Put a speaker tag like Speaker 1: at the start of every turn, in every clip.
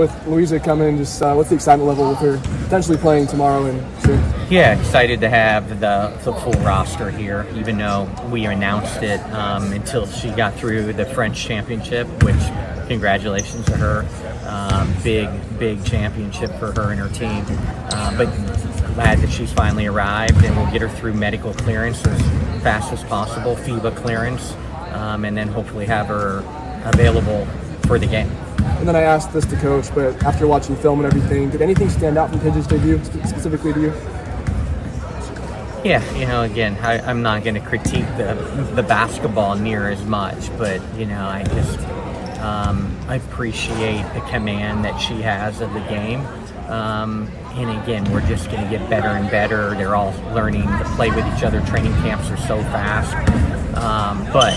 Speaker 1: With Luisa coming, just what's the excitement level with her potentially playing tomorrow and soon?
Speaker 2: Yeah, excited to have the full roster here, even though we announced it until she got through the French Championship, which congratulations to her. Big championship for her and her team. But glad that she's finally arrived, and we'll get her through medical clearance as fast as possible, FIBA clearance, and then hopefully have her available for the game.
Speaker 1: And then I asked this to Coach, but after watching film and everything, did anything stand out from Paige's debut specifically to you?
Speaker 2: Yeah, again, I'm not going to critique the basketball near as much, but, I just I appreciate the command that she has of the game. And again, we're just going to get better and better. They're all learning to play with each other. Training camps are so fast. But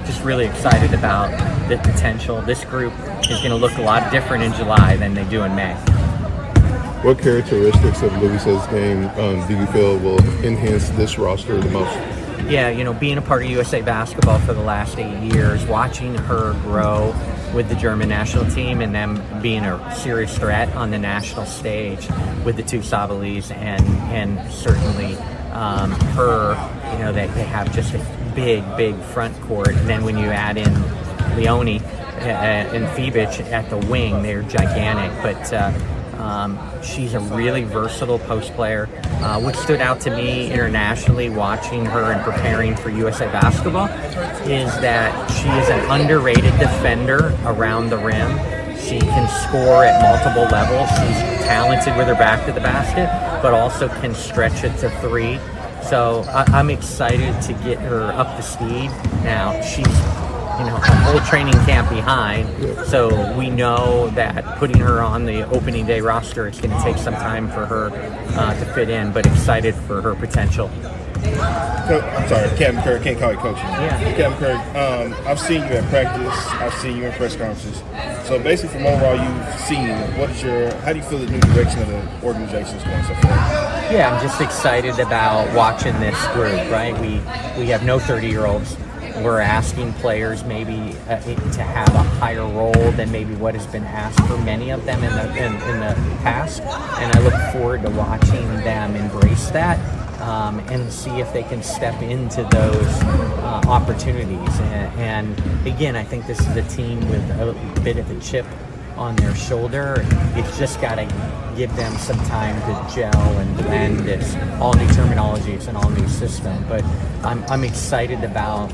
Speaker 2: just really excited about the potential. This group is going to look a lot different in July than they do in May.
Speaker 3: What characteristics of Luisa's game do you feel will enhance this roster the most?
Speaker 2: Yeah, being a part of USA Basketball for the last 8 years, watching her grow with the German national team and them being a serious threat on the national stage with the two Sabalis and certainly her, they have just a big front court. And then when you add in Leone and Fibic at the wing, they're gigantic. But she's a really versatile post player. What stood out to me internationally watching her and preparing for USA Basketball is that she is an underrated defender around the rim. She can score at multiple levels. She's talented with her back to the basket, but also can stretch it to three. So I'm excited to get her up to speed. Now, she's a whole training camp behind, so we know that putting her on the opening day roster, it's going to take some time for her to fit in, but excited for her potential.
Speaker 4: I'm sorry, Captain Curt, can't call you coach.
Speaker 2: Yeah.
Speaker 4: Captain Curt, I've seen you at practice, I've seen you in press conferences. So basically from overall you've seen, how do you feel the new direction of the organization is going so far?
Speaker 2: Yeah, I'm just excited about watching this group, right? We have no 30-year-olds. We're asking players maybe to have a higher role than maybe what has been asked for many of them in the past, and I look forward to watching them embrace that and see if they can step into those opportunities. And again, I think this is a team with a bit of a chip on their shoulder. It's just got to give them some time to gel and blend. It's all new terminology, it's an all new system, but I'm excited about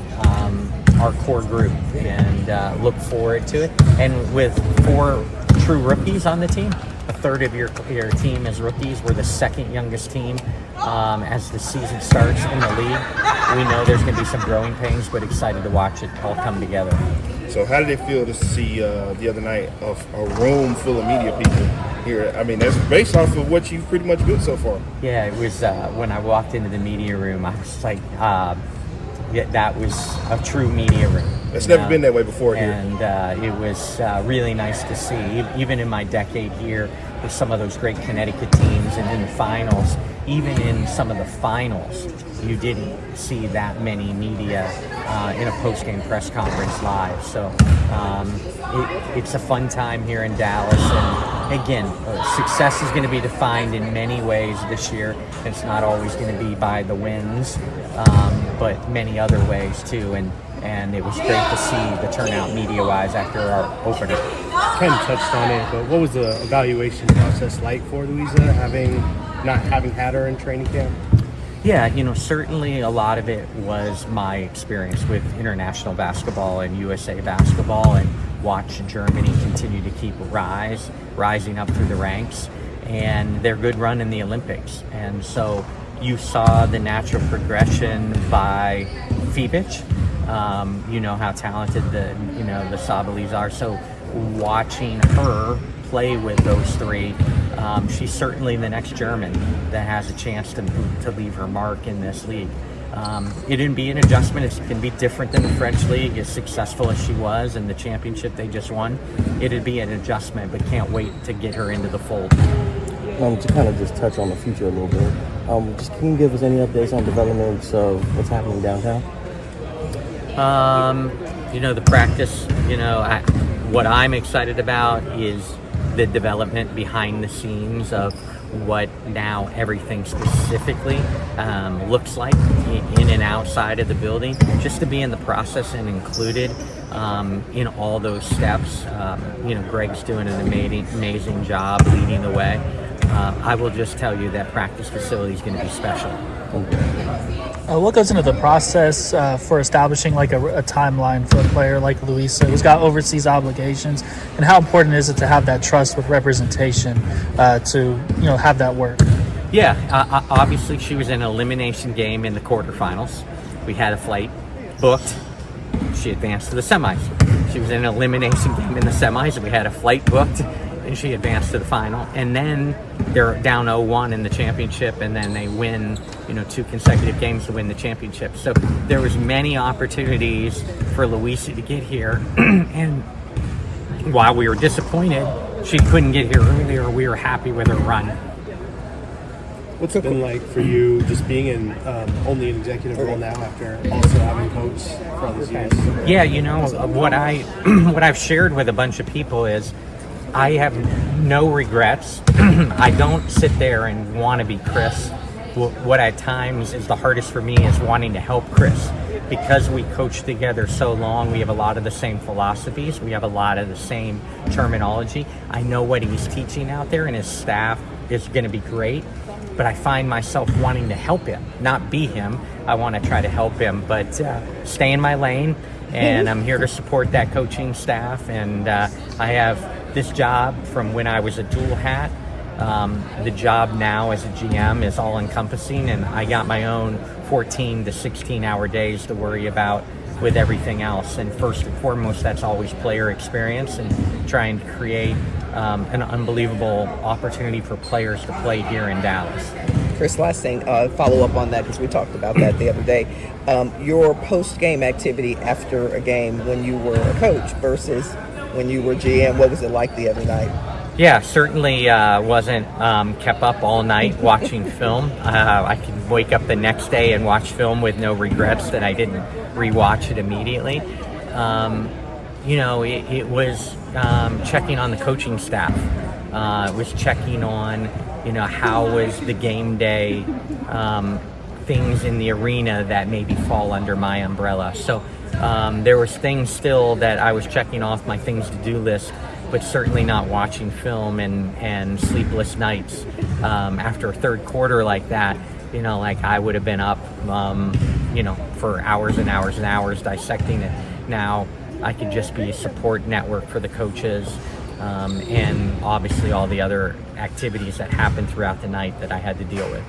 Speaker 2: our core group and look forward to it. And with 4 true rookies on the team, a third of your team is rookies. We're the second youngest team as the season starts in the league. We know there's going to be some growing pains, but excited to watch it all come together.
Speaker 4: So how did it feel to see the other night of a room full of media people here? I mean, that's based off of what you've pretty much built so far.
Speaker 2: Yeah, it was when I walked into the media room, I was like, that was a true media room.
Speaker 4: It's never been that way before here.
Speaker 2: And it was really nice to see, even in my decade here, with some of those great Connecticut teams and in the finals, even in some of the finals, you didn't see that many media in a post-game press conference live. So it's a fun time here in Dallas. And again, success is going to be defined in many ways this year. It's not always going to be by the wins, but many other ways too. And it was great to see the turnout media-wise after our opener.
Speaker 5: Ken touched on it, but what was the evaluation process like for Luisa, not having had her in training camp?
Speaker 2: Yeah, certainly a lot of it was my experience with international basketball and USA Basketball, and watch Germany continue to keep rising up through the ranks, and their good run in the Olympics. And so you saw the natural progression by Fibic. You know how talented the Sabalis are. So watching her play with those three, she's certainly the next German that has a chance to leave her mark in this league. It'd be an adjustment. It's going to be different than the French league, as successful as she was in the championship they just won. It'd be an adjustment, but can't wait to get her into the fold.
Speaker 6: To kind of just touch on the future a little bit, just can you give us any updates on developments of what's happening downtown?
Speaker 2: The practice, What I'm excited about is the development behind the scenes of what now everything specifically looks like in and outside of the building, just to be in the process and included in all those steps. Greg's doing an amazing job leading the way. I will just tell you that practice facility is going to be special.
Speaker 7: What goes into the process for establishing like a timeline for a player like Luisa, who's got overseas obligations, and how important is it to have that trust with representation to have that work?
Speaker 2: Yeah, obviously she was in an elimination game in the quarterfinals. We had a flight booked. She advanced to the semis. She was in an elimination game in the semis, and we had a flight booked, and she advanced to the final. And then they're down 0-1 in the championship, and then they win, 2 consecutive games to win the championship. So there was many opportunities for Luisa to get here, and while we were disappointed she couldn't get here earlier, we were happy with her run.
Speaker 5: What's it been like for you just being in only an executive role now after also having coached for all these years?
Speaker 2: Yeah, what I've shared with a bunch of people is I have no regrets. I don't sit there and want to be Chris. What at times is the hardest for me is wanting to help Chris. Because we coach together so long, we have a lot of the same philosophies. We have a lot of the same terminology. I know what he's teaching out there, and his staff is going to be great. But I find myself wanting to help him, not be him. I want to try to help him, but stay in my lane. And I'm here to support that coaching staff. And I have this job from when I was a dual hat. The job now as a GM is all encompassing, and I got my own 14 to 16 hour days to worry about with everything else. And first and foremost, that's always player experience and trying to create an unbelievable opportunity for players to play here in Dallas.
Speaker 8: Chris, last thing, follow up on that because we talked about that the other day. Your post-game activity after a game when you were a coach versus when you were GM, what was it like the other night?
Speaker 2: Yeah, certainly wasn't kept up all night watching film. I could wake up the next day and watch film with no regrets that I didn't rewatch it immediately. It was checking on the coaching staff. It was checking on, how was the game day, things in the arena that maybe fall under my umbrella. So there was things still that I was checking off my things to do list, but certainly not watching film and sleepless nights after a third quarter like that. I would have been up, for hours and hours and hours dissecting it. Now I could just be a support network for the coaches and obviously all the other activities that happened throughout the night that I had to deal with.